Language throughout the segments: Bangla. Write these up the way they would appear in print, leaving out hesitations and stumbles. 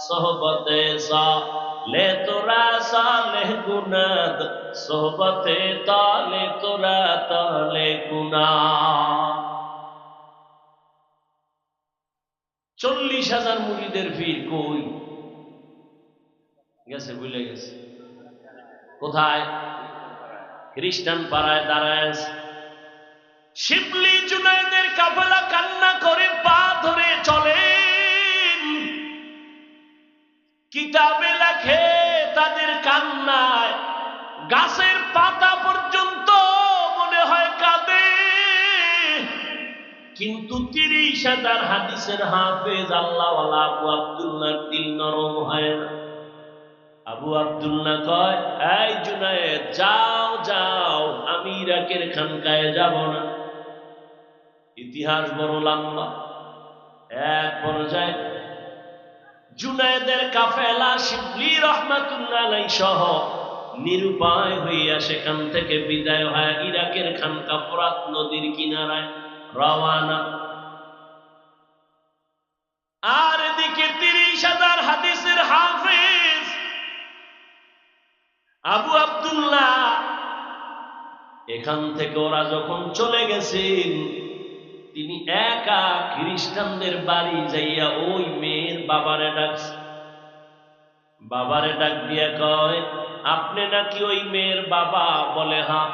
সোহবতে সালে তোরা সালে গুনাদ, সোহবতে তালে তোরা তালে গুনা। 40,000 মুরিদের ভিড় কই গেছে? ভুলে গেছে কোথায়? খ্রিস্টান পাড়ায় দাঁড়ায়। শিবলি জুনায়েদের কাফেলা কান্না করে পা ধরে চলে। কিতাবে লেখে তাদের কান্নায় গাছের পাতা পর্যন্ত মনে হয় কাঁদে। কিন্তু 30,000 হাদিসের হাফেজ আল্লাহওয়ালা আবু আব্দুল্লাহর দিল নরম হয় না। আবু আব্দুল্লাহ কয়, এই জুনায়েদ যাও যাও, আমি ইরাকের খানকায় যাব না। ইতিহাস বড় লম্বা। এক পর্যায়ে জুনায়েদের কাফেলা শিবলি রহমাতুল্লাহ আলাইহি সহ নিরুপায় হইয়া সেখান থেকে বিদায় হয় ইরাকের খানকা ফোরাত নদীর কিনারায় রওয়ানা। আর এদিকে 30,000 হাদিসের হাফেজ আবু আব্দুল্লাহ এখান থেকে ওরা যখন চলে গেছেন, তিনি একা খ্রিস্টানদের বাড়ি যাইয়া ওই মেয়ের বাবারে ডাকছে। বাবারে ডাক দিয়া কয়, আপনি নাকি ওই মেয়ের বাবা? বলে হ্যাঁ।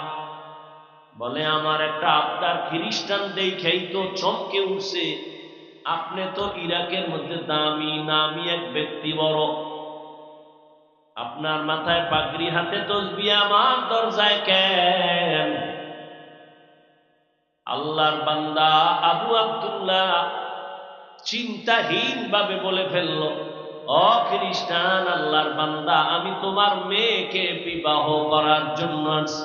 বলে আমার একটা আবদার, খ্রিস্টান দেখেই তো চমকে উঠছে, আপনি তো ইরাকের মধ্যে দামি নামি এক ব্যক্তি, বড়, আপনার মাথায় পাগড়ি, হাতে তসবিহ, আমার দরজায় কেন? আল্লাহর বান্দা আবু আব্দুল্লাহ চিন্তাহীন ভাবে বলে ফেলল, ও খ্রিস্টান, আল্লাহর বান্দা, আমি তোমার মেয়েকে বিবাহ করার জন্য আসছি।